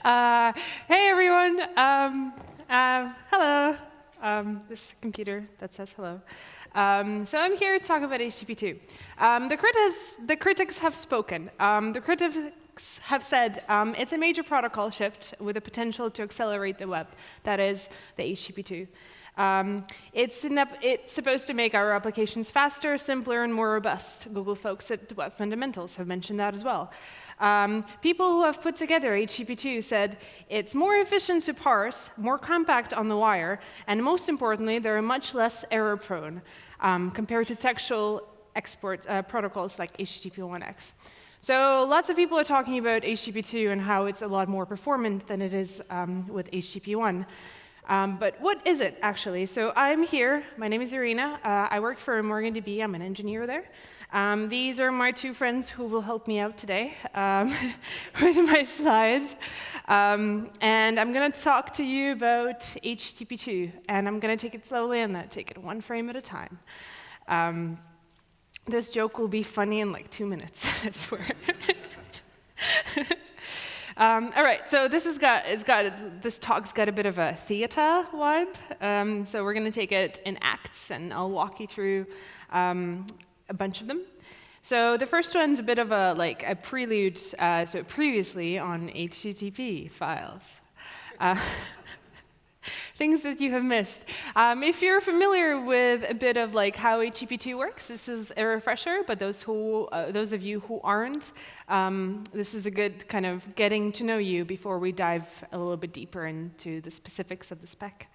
Hey everyone. Hello. This computer that says hello. So I'm here to talk about HTTP2. The critics have spoken. The critics have said it's a major protocol shift with the potential to accelerate the web. That is the HTTP2. It's supposed to make our applications faster, simpler, and more robust. Google folks at Web Fundamentals have mentioned that as well. People who have put together HTTP2 said it's more efficient to parse, more compact on the wire, and most importantly, they're much less error-prone compared to textual export protocols like HTTP1X. So lots of people are talking about HTTP2 and how it's a lot more performant than it is with HTTP1. But what is it, actually? So I'm here. My name is Irina. I work for MorganDB. I'm an engineer there. These are my two friends who will help me out today with my slides. And I'm going to talk to you about HTTP2. And I'm going to take it slowly and take it one frame at a time. This joke will be funny in like 2 minutes, I swear. All right, so this talk's got a bit of a theater vibe. So we're going to take it in acts, and I'll walk you through a bunch of them. So the first one's a bit of a prelude. So previously on HTTP files. Things that you have missed. If you're familiar with a bit of how HTTP2 works, this is a refresher. But those of you who aren't, this is a good kind of getting to know you before we dive a little bit deeper into the specifics of the spec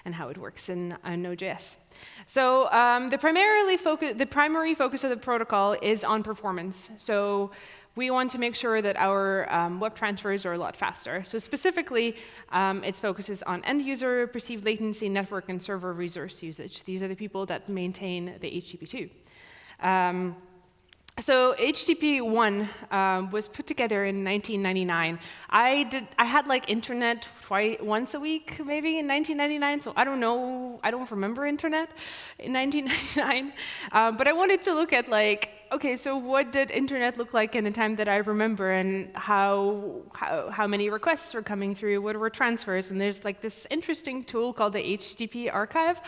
and how it works in Node.js. So the primary focus of the protocol is on performance. So we want to make sure that our web transfers are a lot faster. So specifically, it focuses on end-user, perceived latency, network, and server resource usage. These are the people that maintain the HTTP2. So HTTP1 was put together in 1999. I had internet once a week, maybe, in 1999. So I don't know. I don't remember internet in 1999. But I wanted to look at OK, so what did internet look like in the time that I remember, and how many requests were coming through, what were transfers? And there's this interesting tool called the HTTP archive,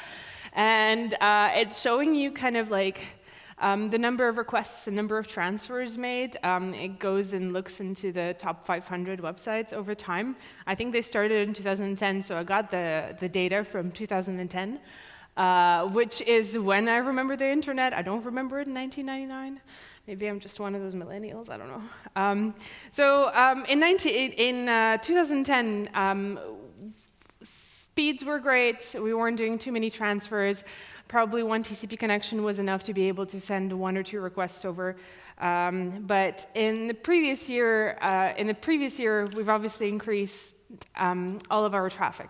and it's showing you kind of the number of requests, the number of transfers made. It goes and looks into the top 500 websites over time. I think they started in 2010, so I got the data from 2010. Which is when I remember the internet. I don't remember it in 1999. Maybe I'm just one of those millennials. I don't know. In 2010, speeds were great. We weren't doing too many transfers. Probably one TCP connection was enough to be able to send 1 or 2 requests over. But in the previous year, we've obviously increased all of our traffic.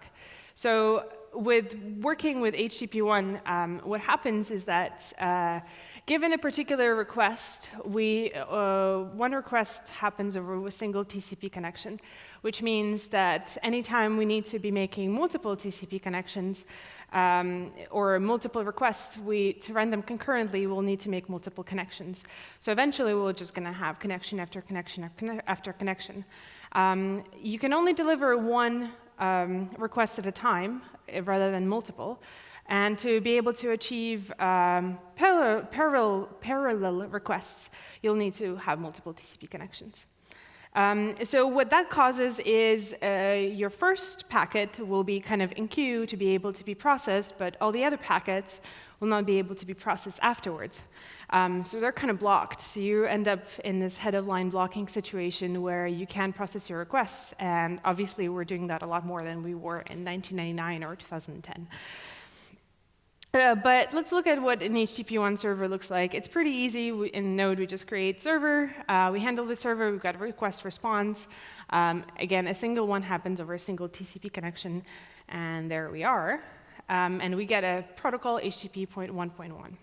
So with working with HTTP1, what happens is that given a particular request, one request happens over a single TCP connection, which means that anytime we need to be making multiple TCP connections or multiple requests, to run them concurrently, we'll need to make multiple connections. So eventually, we're just going to have connection after connection after connection. You can only deliver one request at a time, rather than multiple. And to be able to achieve parallel requests, you'll need to have multiple TCP connections. So what that causes is your first packet will be kind of in queue to be able to be processed, but all the other packets will not be able to be processed afterwards. So they're kind of blocked. So you end up in this head-of-line blocking situation where you can process your requests. And obviously, we're doing that a lot more than we were in 1999 or 2010. But let's look at what an HTTP1 server looks like. It's pretty easy. In Node, we just create server. We handle the server. We've got a request response. Again, a single one happens over a single TCP connection. And there we are. And we get a protocol, HTTP.1.1.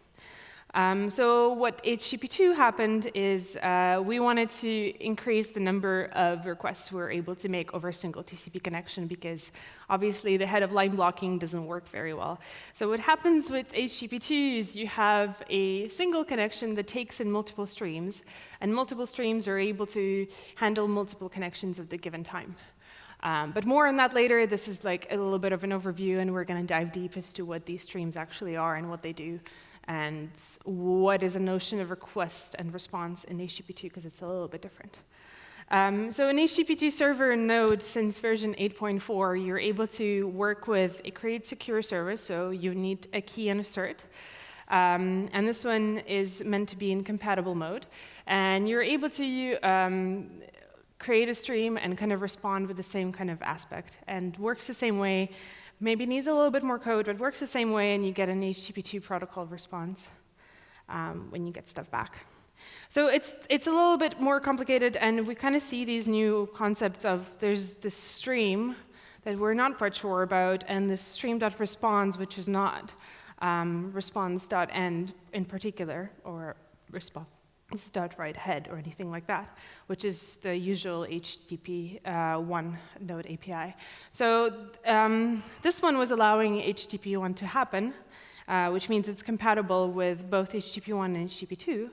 So what HTTP2 happened is we wanted to increase the number of requests we're able to make over a single TCP connection, because obviously the head-of-line blocking doesn't work very well. So what happens with HTTP2 is you have a single connection that takes in multiple streams, and multiple streams are able to handle multiple connections at the given time. But more on that later. This is like a little bit of an overview, and we're going to dive deep as to what these streams actually are and what they do, and what is a notion of request and response in HTTP2, because it's a little bit different. So in HTTP2 server node, since version 8.4, you're able to work with a create secure service, so you need a key and assert. And this one is meant to be in compatible mode. And you're able to create a stream and kind of respond with the same kind of aspect, and works the same way. Maybe needs a little bit more code, but works the same way, and you get an HTTP2 protocol response when you get stuff back. So it's a little bit more complicated, and we kind of see these new concepts of there's this stream that we're not quite sure about, and this stream.response, which is not response.end in particular, or response.write-head or anything like that, which is the usual HTTP1 node API. So this one was allowing HTTP1 to happen, which means it's compatible with both HTTP1 and HTTP2.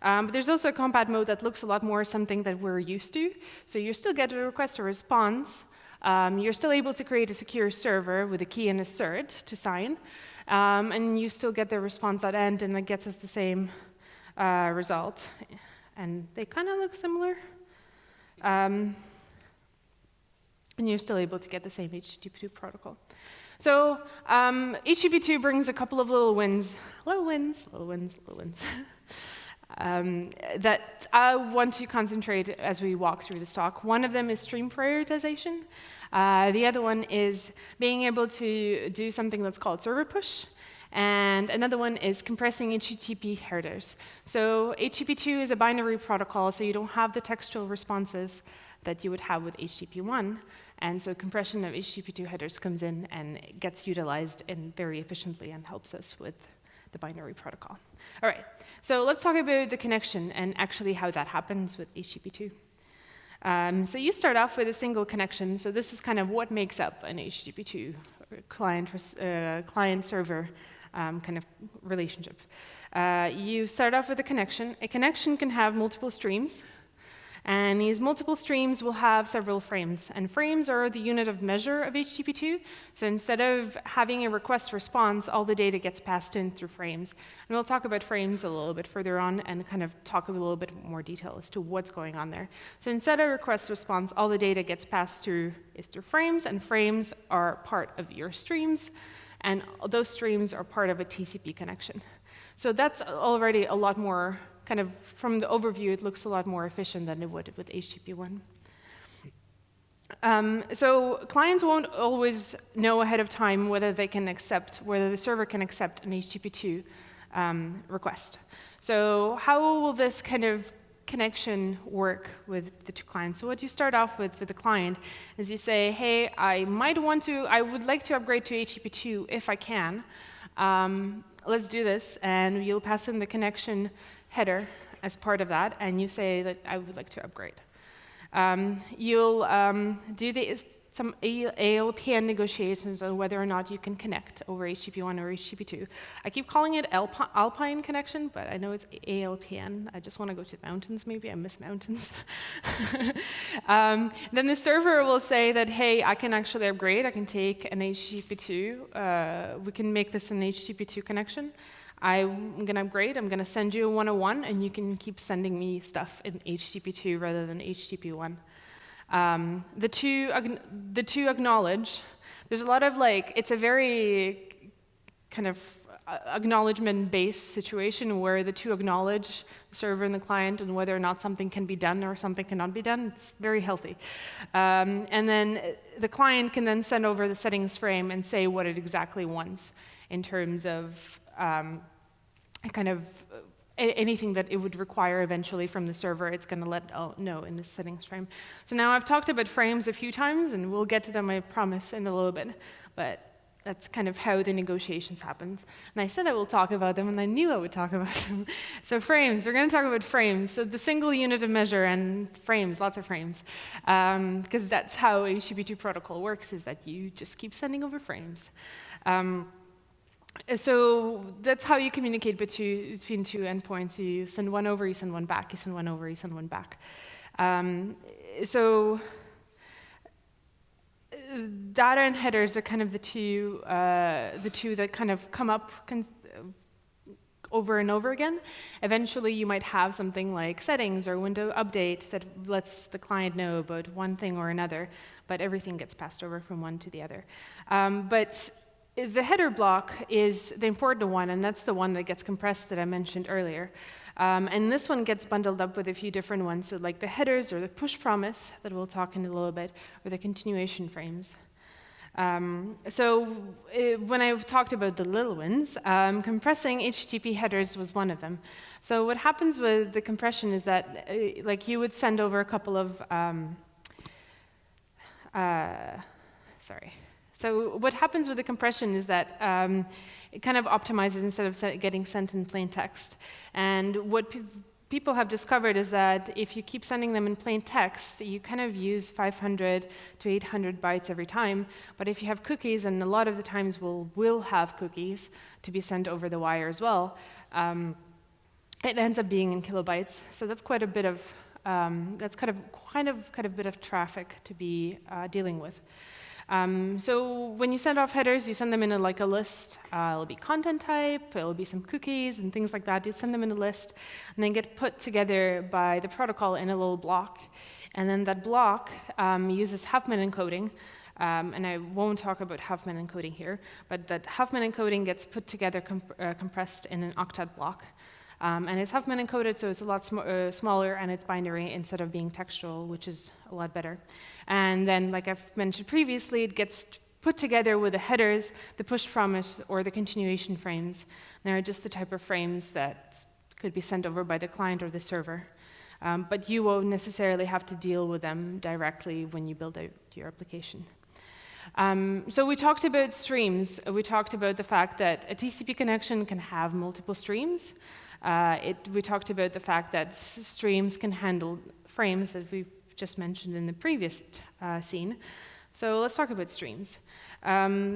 But there's also a compat mode that looks a lot more something that we're used to. So you still get a request or response. You're still able to create a secure server with a key and assert to sign. And you still get the response.end, and that gets us the same result. And they kind of look similar. And you're still able to get the same HTTP2 protocol. So HTTP2 brings a couple of little wins. That I want to concentrate as we walk through this talk. One of them is stream prioritization. The other one is being able to do something that's called server push. And another one is compressing HTTP headers. So HTTP2 is a binary protocol, so you don't have the textual responses that you would have with HTTP1. And so compression of HTTP2 headers comes in and gets utilized very efficiently and helps us with the binary protocol. All right, so let's talk about the connection and actually how that happens with HTTP2. So you start off with a single connection. So this is kind of what makes up an HTTP2 client-server kind of relationship. You start off with a connection. A connection can have multiple streams. And these multiple streams will have several frames. And frames are the unit of measure of HTTP2. So instead of having a request response, all the data gets passed in through frames. And we'll talk about frames a little bit further on and kind of talk a little bit more detail as to what's going on there. So instead of request response, all the data gets passed through frames, and frames are part of your streams. And those streams are part of a TCP connection. So that's already a lot more kind of, from the overview, it looks a lot more efficient than it would with HTTP1. So clients won't always know ahead of time whether the server can accept an HTTP2 request. So how will this kind of connection work with the two clients? So what you start off with the client is you say, hey, I would like to upgrade to HTTP2 if I can. Let's do this, and you'll pass in the connection header as part of that, and you say that I would like to upgrade. You'll do some ALPN negotiations on whether or not you can connect over HTTP1 or HTTP2. I keep calling it Alpine connection, but I know it's ALPN. I just want to go to the mountains, maybe. I miss mountains. Then the server will say that, hey, I can actually upgrade. I can take an HTTP2. We can make this an HTTP2 connection. I'm going to upgrade. I'm going to send you a 101, and you can keep sending me stuff in HTTP2 rather than HTTP1. The two acknowledge. There's a lot of it's a very kind of acknowledgement-based situation where the two acknowledge, the server and the client, and whether or not something can be done or something cannot be done. It's very healthy. And then the client can then send over the settings frame and say what it exactly wants in terms of kind of anything that it would require eventually from the server. It's going to let know in this settings frame. So now I've talked about frames a few times, and we'll get to them, I promise, in a little bit. But that's kind of how the negotiations happens. And I said I will talk about them, and I knew I would talk about them. So frames, we're going to talk about frames. So the single unit of measure and frames, lots of frames. Because that's how HTTP2 protocol works, is that you just keep sending over frames. So that's how you communicate between two endpoints. You send one over, you send one back, you send one over, you send one back. So data and headers are kind of the two that kind of come up over and over again. Eventually, you might have something like settings or window update that lets the client know about one thing or another, but everything gets passed over from one to the other. But the header block is the important one, and that's the one that gets compressed that I mentioned earlier. And this one gets bundled up with a few different ones, so like the headers or the push promise that we'll talk in a little bit, or the continuation frames. When I talked about the little ones, compressing HTTP headers was one of them. So what happens with the compression is that, like, you would send over a couple of, So what happens with the compression is that it kind of optimizes instead of getting sent in plain text. And what people have discovered is that if you keep sending them in plain text, you kind of use 500 to 800 bytes every time. But if you have cookies, and a lot of the times we'll have cookies to be sent over the wire as well, it ends up being in kilobytes. So that's quite a bit of that's kind of bit of traffic to be dealing with. So when you send off headers, you send them in a list. It'll be content type, it'll be some cookies and things like that. You send them in a list, and then get put together by the protocol in a little block. And then that block uses Huffman encoding. And I won't talk about Huffman encoding here, but that Huffman encoding gets put together, compressed in an octet block. And it's Huffman encoded, so it's a lot smaller, and it's binary instead of being textual, which is a lot better. And then, like I've mentioned previously, it gets put together with the headers, the push promise, or the continuation frames. They're just the type of frames that could be sent over by the client or the server. But you won't necessarily have to deal with them directly when you build out your application. So we talked about streams. We talked about the fact that a TCP connection can have multiple streams. We talked about the fact that streams can handle frames that we've just mentioned in the previous scene. So let's talk about streams. I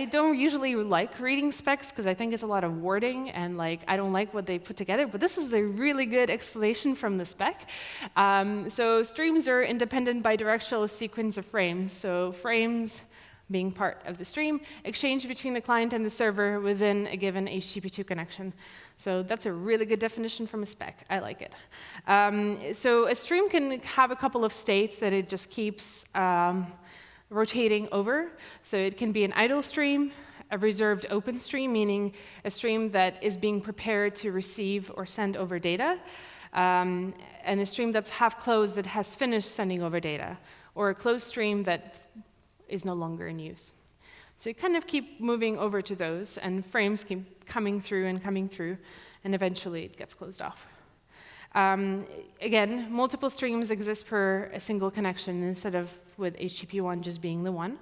don't usually like reading specs because I think it's a lot of wording, and I don't like what they put together, but this is a really good explanation from the spec. So streams are independent bidirectional sequence of frames. So frames being part of the stream, exchange between the client and the server within a given HTTP2 connection. So that's a really good definition from a spec. I like it. So a stream can have a couple of states that it just keeps rotating over. So it can be an idle stream, a reserved open stream, meaning a stream that is being prepared to receive or send over data, and a stream that's half closed that has finished sending over data, or a closed stream that is no longer in use. So you kind of keep moving over to those, and frames keep coming through, and eventually it gets closed off. Again, multiple streams exist per a single connection instead of with HTTP1 just being the one.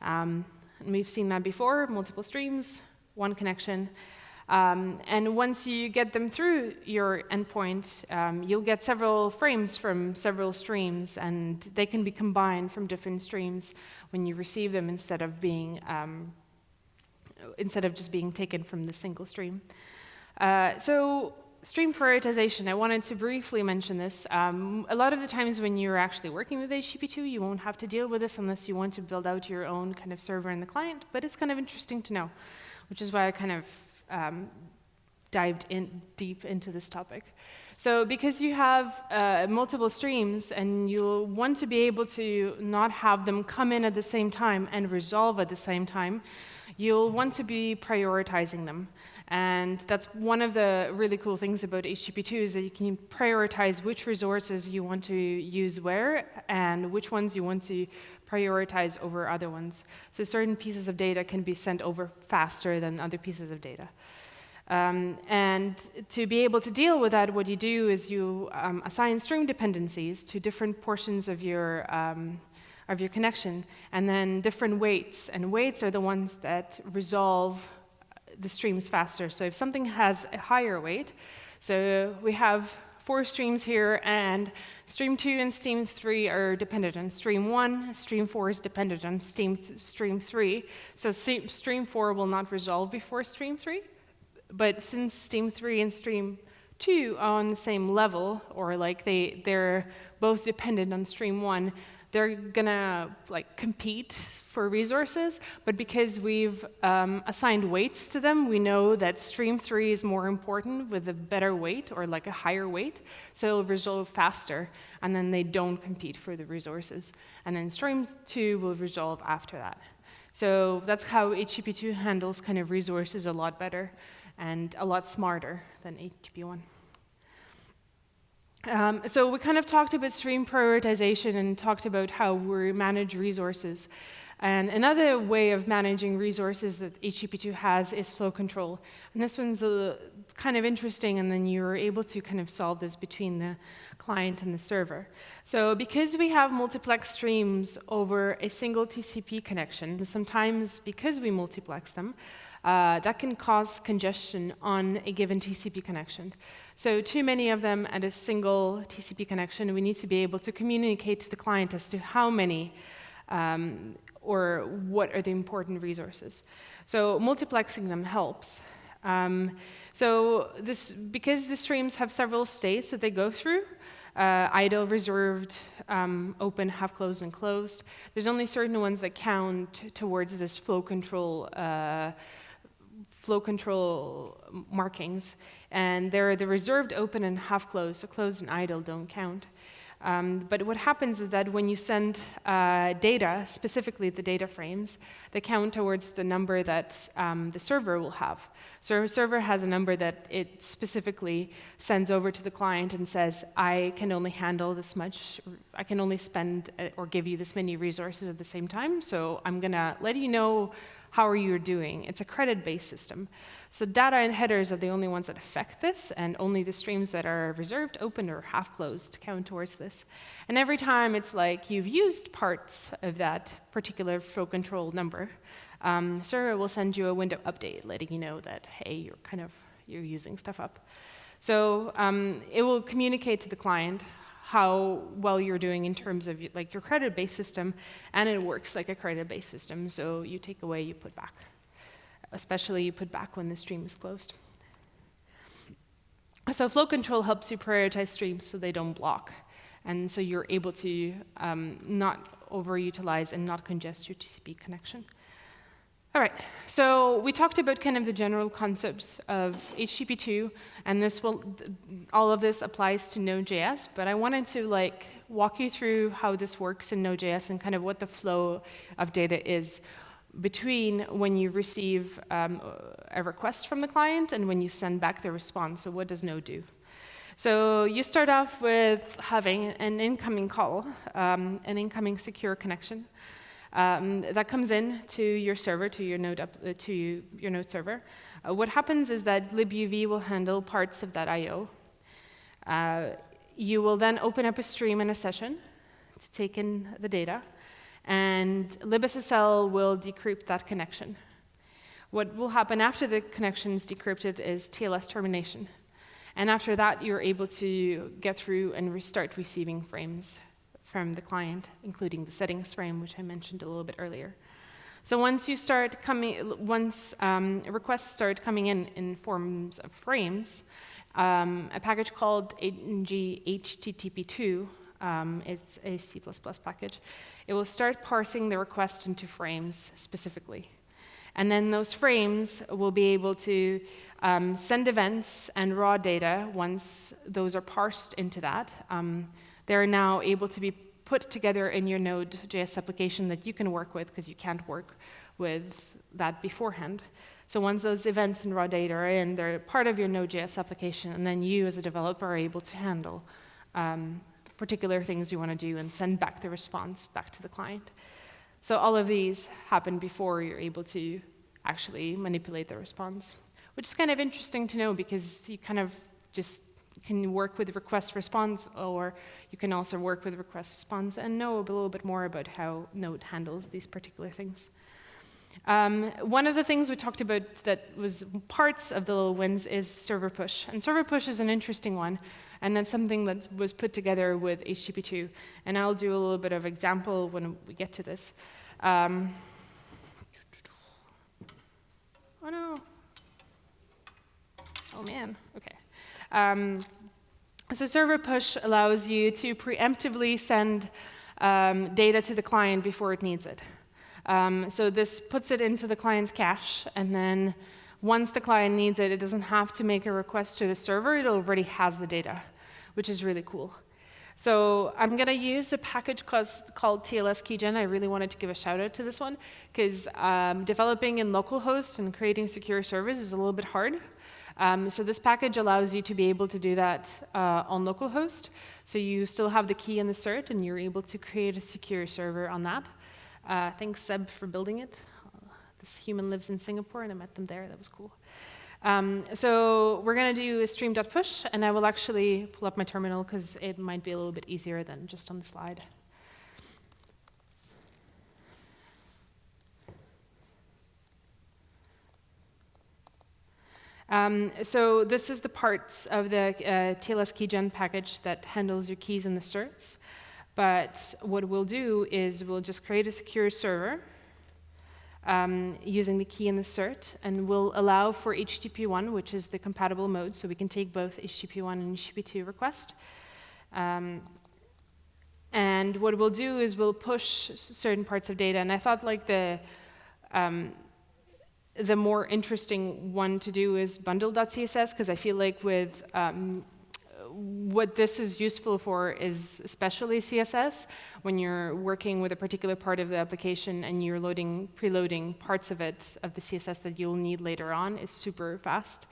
And we've seen that before, multiple streams, one connection. And once you get them through your endpoint, you'll get several frames from several streams, and they can be combined from different streams when you receive them instead of just being taken from the single stream. So stream prioritization, I wanted to briefly mention this. A lot of the times when you're actually working with HTTP2, you won't have to deal with this unless you want to build out your own kind of server in the client, but it's kind of interesting to know, which is why I kind of dived in deep into this topic. So because you have multiple streams and you'll want to be able to not have them come in at the same time and resolve at the same time, you'll want to be prioritizing them. And that's one of the really cool things about HTTP2 is that you can prioritize which resources you want to use where and which ones you want to prioritize over other ones. So certain pieces of data can be sent over faster than other pieces of data. And to be able to deal with that, what you do is you assign stream dependencies to different portions of your connection, and then different weights. And weights are the ones that resolve the streams faster. So if something has a higher weight, so we have 4 streams here, and stream 2 and stream 3 are dependent on stream 1, stream 4 is dependent on stream 3. So stream 4 will not resolve before stream 3. But since stream 3 and stream 2 are on the same level, or they're both dependent on stream 1, they're gonna like compete for resources, but because we've assigned weights to them, we know that stream 3 is more important with a better weight or like a higher weight, so it'll resolve faster, and then they don't compete for the resources. And then stream 2 will resolve after that. So that's how HTTP2 handles kind of resources a lot better and a lot smarter than HTTP1. So we kind of talked about stream prioritization and talked about how we manage resources. And another way of managing resources that HTTP2 has is flow control. And this one's kind of interesting, and then you're able to kind of solve this between the client and the server. So because we have multiplex streams over a single TCP connection, sometimes because we multiplex them, that can cause congestion on a given TCP connection. So too many of them at a single TCP connection, we need to be able to communicate to the client as to how many or what are the important resources. So multiplexing them helps. Because the streams have several states that they go through, idle, reserved, open, half closed, and closed, there's only certain ones that count towards this flow control markings. And they're the reserved, open, and half closed, so closed and idle don't count. But what happens is that when you send data, specifically the data frames, they count towards the number that the server will have. So a server has a number that it specifically sends over to the client and says, I can only handle this much, I can only spend or give you this many resources at the same time, so I'm going to let you know how are you doing. It's a credit-based system. So data and headers are the only ones that affect this, and only the streams that are reserved, open, or half closed count towards this. And every time it's like you've used parts of that particular flow control number, server will send you a window update letting you know that, hey, you're using stuff up. So it will communicate to the client how well you're doing in terms of like your credit-based system, and it works like a credit-based system. So you take away, you put back. Especially you put back when the stream is closed. So flow control helps you prioritize streams so they don't block. And so you're able to not overutilize and not congest your TCP connection. All right, so we talked about kind of the general concepts of HTTP2, and all of this applies to Node.js, but I wanted to walk you through how this works in Node.js and kind of what the flow of data is between when you receive a request from the client and when you send back the response. So what does Node do? So you start off with having an incoming call, an incoming secure connection that comes in to your server, to your Node server. What happens is that libuv will handle parts of that I/O. You will then open up a stream in a session to take in the data, and libSSL will decrypt that connection. What will happen after the connection is decrypted is TLS termination. And after that, you're able to get through and start receiving frames from the client, including the settings frame, which I mentioned a little bit earlier. So once requests start coming in forms of frames, a package called HTTP2, it's a C++ package, it will start parsing the request into frames specifically. And then those frames will be able to send events and raw data. Once those are parsed into that, they're now able to be put together in your Node.js application that you can work with, because you can't work with that beforehand. So once those events and raw data are in, they're part of your Node.js application, and then you as a developer are able to handle particular things you want to do and send back the response back to the client. So all of these happen before you're able to actually manipulate the response, which is kind of interesting to know, because you kind of just can work with request response, or you can also work with request response and know a little bit more about how Node handles these particular things. One of the things we talked about that was parts of the little wins is server push. And server push is an interesting one, and that's something that was put together with HTTP2. And I'll do a little bit of example when we get to this. Oh no. Oh man, okay. So server push allows you to preemptively send data to the client before it needs it. So this puts it into the client's cache, and then once the client needs it, it doesn't have to make a request to the server. It already has the data, which is really cool. So I'm going to use a package called TLS Keygen. I really wanted to give a shout out to this one, because developing in localhost and creating secure servers is a little bit hard. So this package allows you to be able to do that on localhost. So you still have the key and the cert, and you're able to create a secure server on that. Thanks, Seb, for building it. This human lives in Singapore, and I met them there. That was cool. So we're going to do a stream.push, and I will actually pull up my terminal, because it might be a little bit easier than just on the slide. So this is the parts of the TLS Keygen package that handles your keys and the certs. But what we'll do is we'll just create a secure server using the key and the cert, and we'll allow for HTTP1, which is the compatible mode, so we can take both HTTP1 and HTTP2 request. And what we'll do is we'll push certain parts of data, and I thought like the more interesting one to do is bundle.css, because I feel like with what this is useful for is especially CSS, when you're working with a particular part of the application and you're preloading parts of it, of the CSS that you'll need later on, is super fast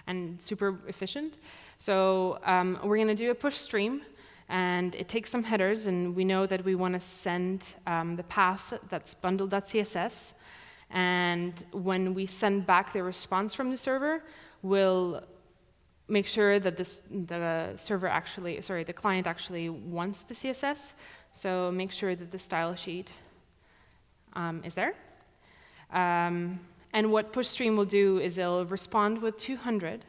and super efficient. So we're going to do a push stream, and it takes some headers, and we know that we want to send the path that's bundle.css. And when we send back the response from the server, we'll make sure that the client actually wants the CSS. So make sure that the style sheet is there. And what pushstream will do is it'll respond with 200,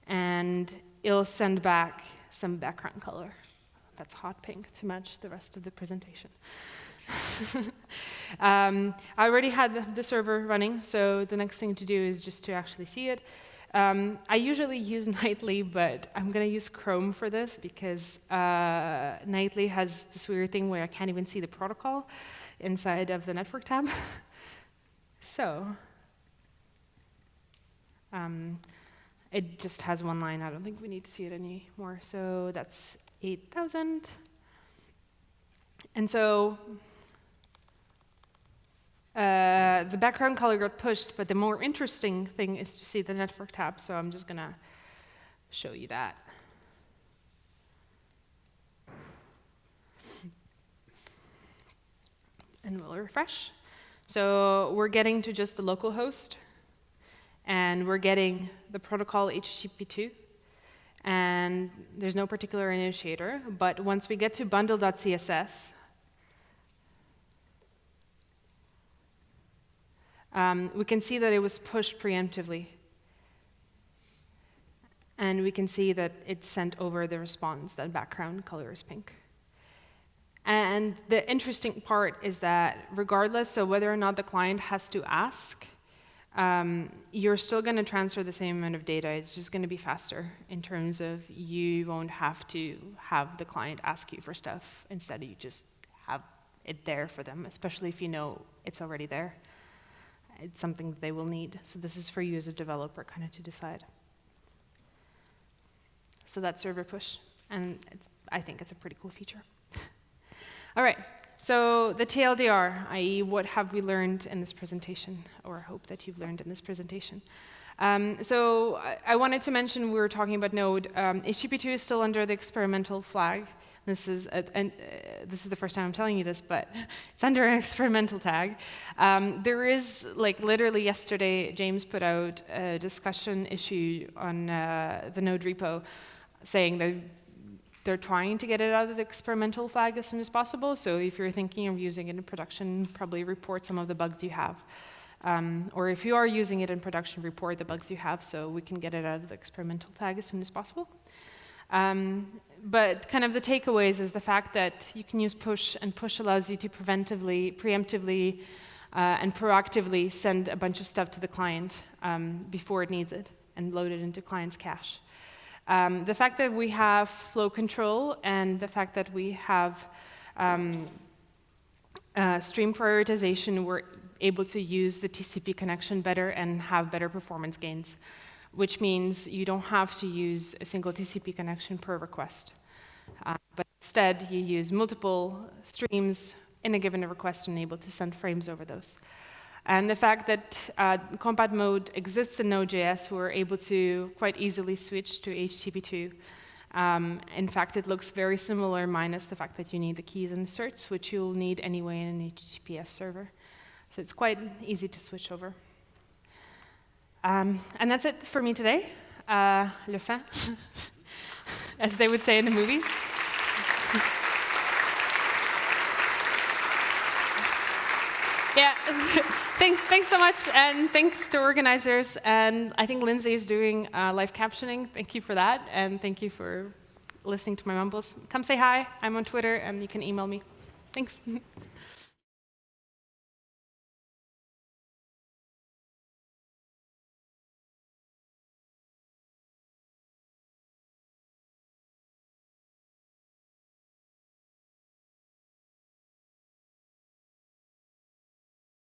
and it'll send back some background color. That's hot pink to match the rest of the presentation. I already had the server running, so the next thing to do is just to actually see it. I usually use Nightly, but I'm going to use Chrome for this, because Nightly has this weird thing where I can't even see the protocol inside of the network tab. So it just has one line. I don't think we need to see it anymore. So that's 8,000. And so the background color got pushed, but the more interesting thing is to see the network tab, so I'm just going to show you that. And we'll refresh. So we're getting to just the local host, and we're getting the protocol HTTP2, and there's no particular initiator, but once we get to bundle.css, we can see that it was pushed preemptively. And we can see that it sent over the response, that background color is pink. And the interesting part is that regardless of whether or not the client has to ask, you're still going to transfer the same amount of data. It's just going to be faster in terms of you won't have to have the client ask you for stuff. Instead, you just have it there for them, especially if you know it's already there. It's something that they will need. So this is for you as a developer kind of to decide. So that's server push, and I think it's a pretty cool feature. All right, so the TLDR, i.e. what have we learned in this presentation, or hope that you've learned in this presentation. So I wanted to mention we were talking about Node. HTTP2 is still under the experimental flag. This is the first time I'm telling you this, but it's under an experimental tag. There is, like literally yesterday, James put out a discussion issue on the Node repo saying that they're trying to get it out of the experimental flag as soon as possible. So if you're thinking of using it in production, probably report some of the bugs you have. Or if you are using it in production, report the bugs you have so we can get it out of the experimental tag as soon as possible. But kind of the takeaways is the fact that you can use push, and push allows you to preemptively, and proactively send a bunch of stuff to the client before it needs it and load it into client's cache. The fact that we have flow control, and the fact that we have stream prioritization, we're able to use the TCP connection better and have better performance gains, which means you don't have to use a single TCP connection per request. But instead, you use multiple streams in a given request and able to send frames over those. And the fact that compat mode exists in Node.js, we're able to quite easily switch to HTTP2. In fact, it looks very similar, minus the fact that you need the keys and certs, which you'll need anyway in an HTTPS server. So it's quite easy to switch over. And that's it for me today. Le fin, as they would say in the movies. Yeah, thanks so much, and thanks to organizers. And I think Lindsay is doing live captioning. Thank you for that, and thank you for listening to my mumbles. Come say hi. I'm on Twitter, and you can email me. Thanks.